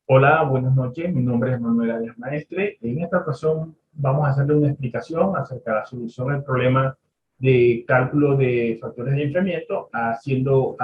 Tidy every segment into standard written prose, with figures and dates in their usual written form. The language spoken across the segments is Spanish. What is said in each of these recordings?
Hola, buenas noches. Mi nombre es Manuel Arias Maestre. En esta ocasión vamos a hacerle una explicación acerca de la solución al problema de cálculo de factores de enfriamiento haciendo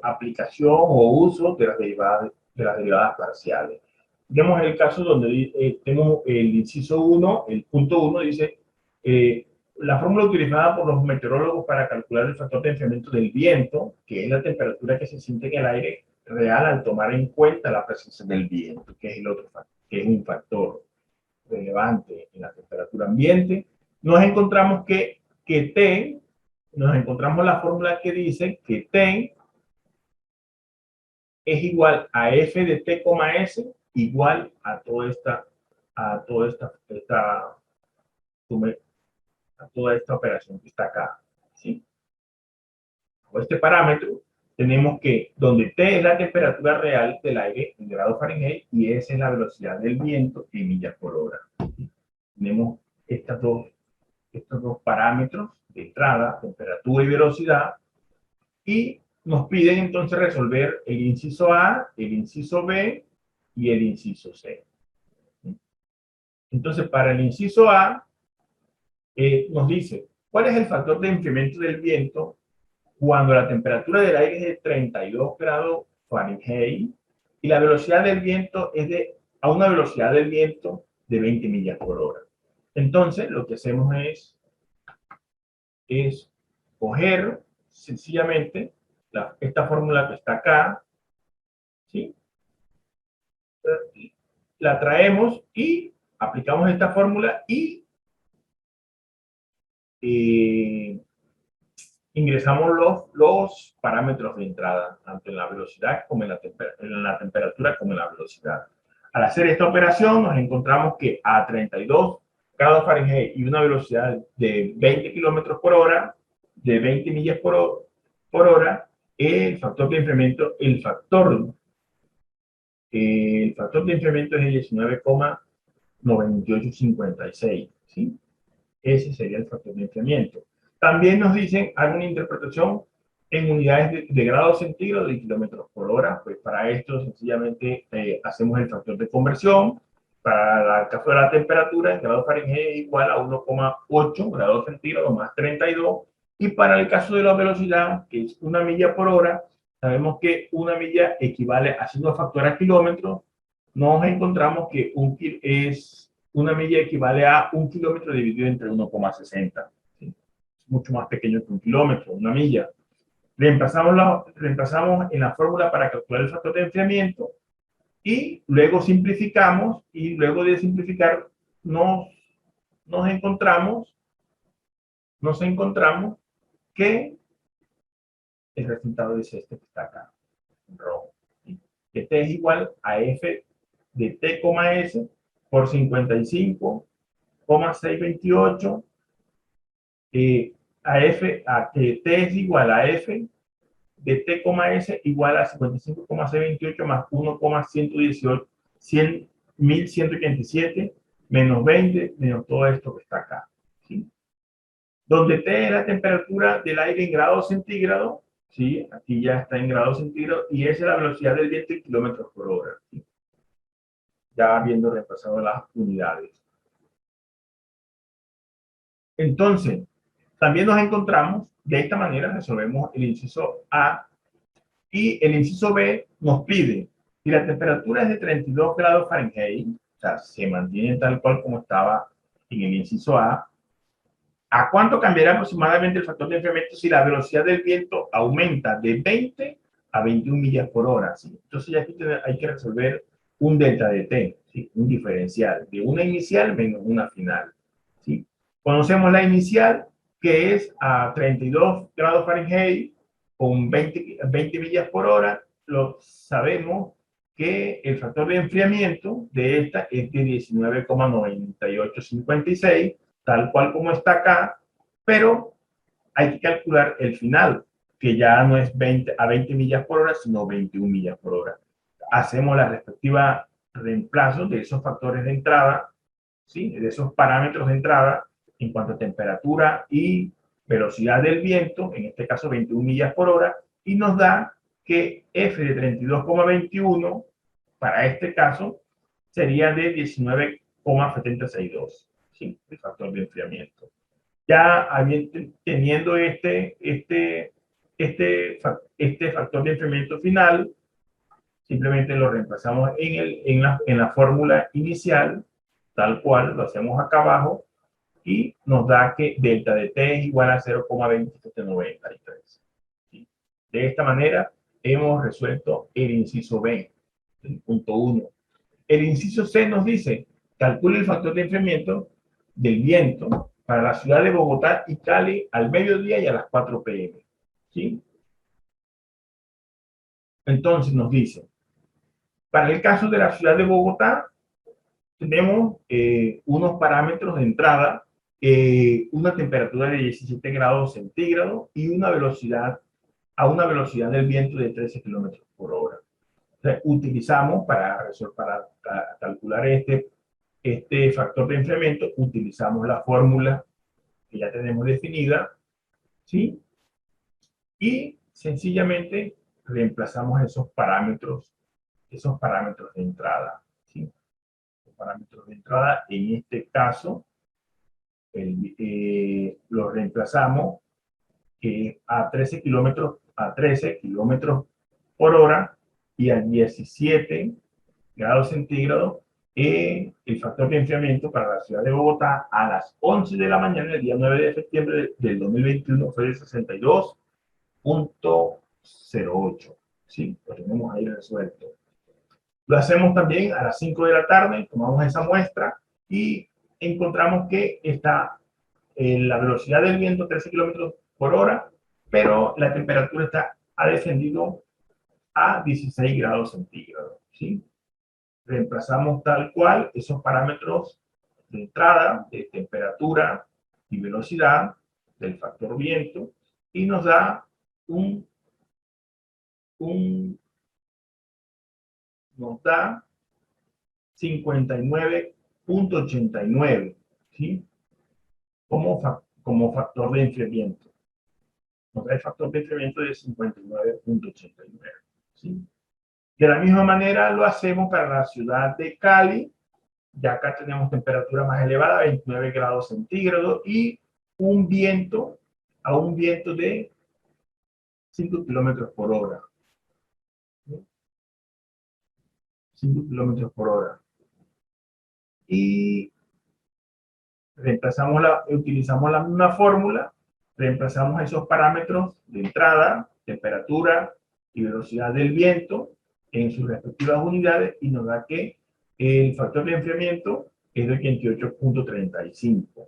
aplicación o uso de las derivadas parciales. Tenemos el caso donde tenemos el inciso 1, el punto 1 dice, eh, la fórmula utilizada por los meteorólogos para calcular el factor de enfriamiento del viento, que es la temperatura que se siente en el aire real al tomar en cuenta la presencia del viento, que es el otro factor, que es un factor relevante en la temperatura ambiente. Nos encontramos que T, nos encontramos la fórmula que dice que T es igual a F de T, S igual a toda esta operación que está acá, ¿sí? Con este parámetro tenemos que donde T es la temperatura real del aire en grados Fahrenheit y S es la velocidad del viento en millas por hora. Tenemos estos dos parámetros de entrada, temperatura y velocidad, y nos piden entonces resolver el inciso A, el inciso B y el inciso C. Entonces, para el inciso A, nos dice, ¿cuál es el factor de enfriamiento del viento cuando la temperatura del aire es de 32 grados Fahrenheit y la velocidad del viento es a una velocidad del viento de 20 millas por hora? Entonces, lo que hacemos es coger sencillamente esta fórmula que está acá, ¿sí? La traemos y aplicamos esta fórmula y eh, ingresamos los parámetros de entrada, tanto en la velocidad como en la temperatura como en la velocidad. Al hacer esta operación nos encontramos que a 32 grados Fahrenheit y una velocidad de 20 kilómetros por hora, de 20 millas por hora, el factor de incremento, el factor de incremento es de 19,9856, ¿sí? Ese sería el factor de enfriamiento. También nos dicen alguna interpretación en unidades de grados centígrados y kilómetros por hora. Pues para esto sencillamente hacemos el factor de conversión. Para el caso de la temperatura, en grados Fahrenheit es igual a 1,8 grados centígrados más 32. Y para el caso de la velocidad, que es una milla por hora, sabemos que una milla equivale, haciendo factor a kilómetros, nos encontramos que una milla equivale a un kilómetro dividido entre 1,60. ¿Sí? Es mucho más pequeño que un kilómetro, una milla. Reemplazamos en la fórmula para calcular el factor de enfriamiento y luego simplificamos y luego de simplificar nos, nos encontramos, nos encontramos que el resultado es este que está acá, en rojo. ¿Sí? Que T es igual a F de T, S por 55,628 a que T es igual a F de T, S igual a 55,628 más 1,118, 1187 menos 20 menos todo esto que está acá. ¿Sí? Donde T es la temperatura del aire en grados centígrados, ¿sí? Aquí ya está en grados centígrados, y esa es la velocidad del viento en kilómetros por hora. ¿Sí? Ya habiendo repasado las unidades. Entonces, también nos encontramos, de esta manera resolvemos el inciso A y el inciso B nos pide, si la temperatura es de 32 grados Fahrenheit, o sea, se mantiene tal cual como estaba en el inciso ¿a cuánto cambiará aproximadamente el factor de enfriamiento si la velocidad del viento aumenta de 20 a 21 millas por hora? ¿Sí? Entonces ya aquí hay que resolver un delta de T, ¿sí? Un diferencial de una inicial menos una final. ¿Sí? Conocemos la inicial, que es a 32 grados Fahrenheit con 20 millas por hora. Lo sabemos que el factor de enfriamiento de esta es de 19,9856, tal cual como está acá, pero hay que calcular el final, que ya no es 20 millas por hora, sino 21 millas por hora. Hacemos la respectiva reemplazo de esos factores de entrada, ¿sí? De esos parámetros de entrada en cuanto a temperatura y velocidad del viento, en este caso 21 millas por hora, y nos da que F de 32,21 para este caso sería de 19,762, ¿sí? El factor de enfriamiento. Ya teniendo este factor de enfriamiento final, simplemente lo reemplazamos en la fórmula inicial, tal cual, lo hacemos acá abajo, y nos da que delta de t es igual a 0,2793. ¿Sí? De esta manera hemos resuelto el inciso B, el punto 1. El inciso C nos dice, calcule el factor de enfriamiento del viento para la ciudad de Bogotá y Cali al mediodía y a las 4 p.m. ¿Sí? Entonces nos dice, para el caso de la ciudad de Bogotá, tenemos unos parámetros de entrada, una temperatura de 17 grados centígrados y una velocidad del viento de 13 kilómetros por hora. O sea, utilizamos para calcular este factor de enfriamiento, utilizamos la fórmula que ya tenemos definida, ¿sí? Y sencillamente reemplazamos esos parámetros de entrada, ¿sí? Los parámetros de entrada, en este caso, los reemplazamos a 13 kilómetros por hora y a 17 grados centígrados. El factor de enfriamiento para la ciudad de Bogotá a las 11 de la mañana, el día 9 de septiembre del 2021, fue de 62,08. ¿Sí? Lo tenemos ahí resuelto. Lo hacemos también a las 5 de la tarde, tomamos esa muestra y encontramos que está la velocidad del viento 13 kilómetros por hora, pero la temperatura ha descendido a 16 grados centígrados. ¿Sí? Reemplazamos tal cual esos parámetros de entrada, de temperatura y velocidad del factor viento y nos da nos da 59,89, ¿sí? Como factor de enfriamiento. Nos da el factor de enfriamiento de 59,89, ¿sí? De la misma manera lo hacemos para la ciudad de Cali. Ya acá tenemos temperatura más elevada, 29 grados centígrados, y un viento de 5 kilómetros por hora. 5 kilómetros por hora. Y utilizamos la misma fórmula, reemplazamos esos parámetros de entrada, temperatura y velocidad del viento en sus respectivas unidades y nos da que el factor de enfriamiento es de 88,35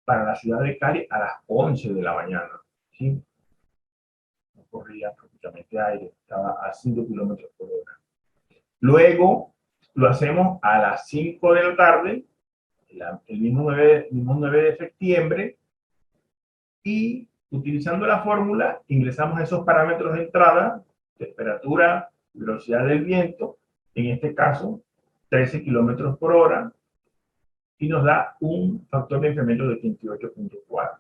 para la ciudad de Cali a las 11 de la mañana. ¿Sí? No corría prácticamente aire, estaba a 5 kilómetros por hora. Luego lo hacemos a las 5 de la tarde, el mismo 9 de septiembre, y utilizando la fórmula ingresamos esos parámetros de entrada, temperatura, velocidad del viento, en este caso 13 kilómetros por hora, y nos da un factor de enfriamiento de 28,4.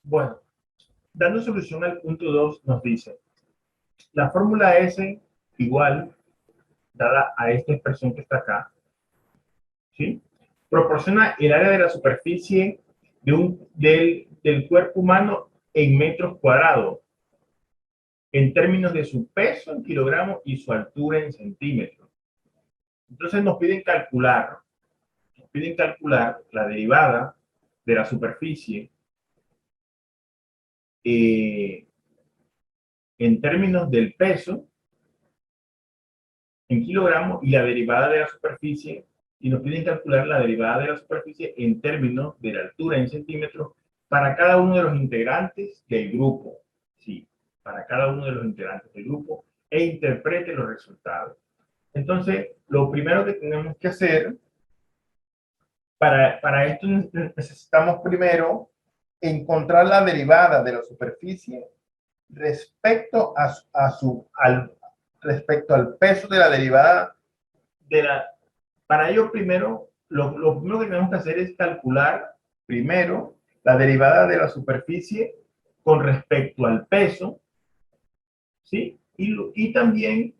Bueno, dando solución al punto 2 nos dice, la fórmula S igual, dada a esta expresión que está acá, ¿sí? Proporciona el área de la superficie del cuerpo humano en metros cuadrados, en términos de su peso en kilogramos y su altura en centímetros. Entonces nos piden calcular la derivada de la superficie en términos del peso en kilogramos y la derivada de la superficie, y nos piden calcular la derivada de la superficie en términos de la altura en centímetros para cada uno de los integrantes del grupo. Sí, para cada uno de los integrantes del grupo, e interprete los resultados. Entonces, lo primero que tenemos que hacer, para esto necesitamos primero encontrar la derivada de la superficie respecto respecto al peso de la derivada para ello primero, lo primero que tenemos que hacer es calcular primero la derivada de la superficie con respecto al peso, ¿sí? Y también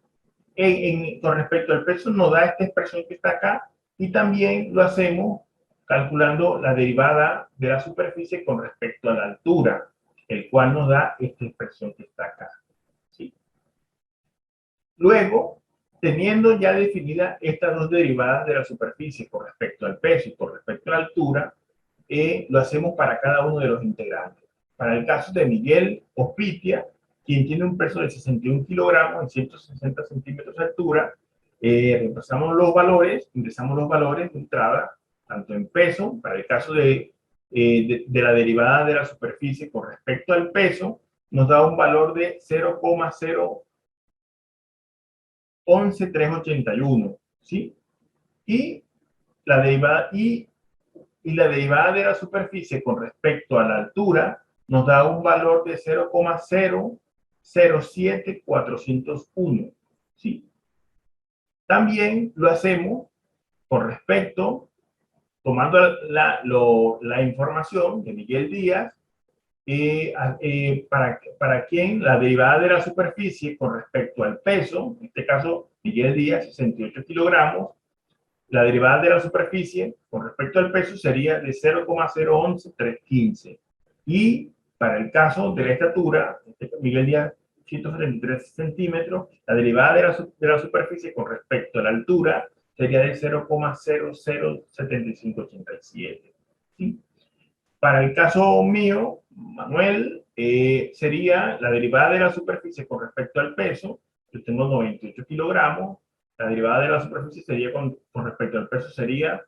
con respecto al peso nos da esta expresión que está acá, y también lo hacemos calculando la derivada de la superficie con respecto a la altura, el cual nos da esta expresión que está acá. ¿Sí? Luego, teniendo ya definidas estas dos derivadas de la superficie con respecto al peso y con respecto a la altura, lo hacemos para cada uno de los integrantes. Para el caso de Miguel Ospitia, quien tiene un peso de 61 kilogramos en 160 centímetros de altura, reemplazamos los valores, ingresamos los valores de entrada, tanto en peso, para el caso de la derivada de la superficie con respecto al peso, nos da un valor de 0,011381, ¿sí? Y la derivada, la derivada de la superficie con respecto a la altura nos da un valor de 0,007401, ¿sí? También lo hacemos con respecto, tomando la información de Miguel Díaz, para quien la derivada de la superficie con respecto al peso, en este caso Miguel Díaz, 68 kilogramos, la derivada de la superficie con respecto al peso sería de 0,011315. Y para el caso de la estatura, Miguel Díaz, 173 centímetros, la derivada de la superficie con respecto a la altura sería de 0,007587. ¿Sí? Para el caso mío, Manuel, sería la derivada de la superficie con respecto al peso. Yo tengo 98 kilogramos. La derivada de la superficie sería con respecto al peso sería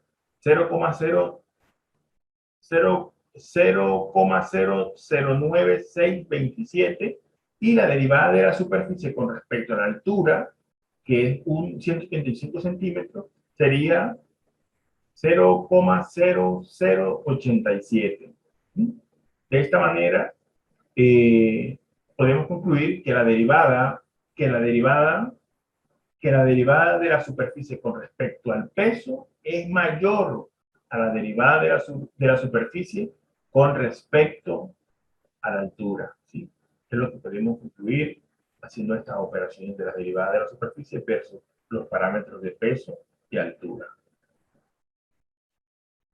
0,009627, y la derivada de la superficie con respecto a la altura, que es un 135 centímetros, sería 0,0087. De esta manera, podemos concluir que la derivada de la superficie con respecto al peso es mayor a la derivada de la superficie con respecto a la altura. ¿Sí? Es lo que podemos concluir haciendo estas operaciones de la derivada de la superficie versus los parámetros de peso y altura.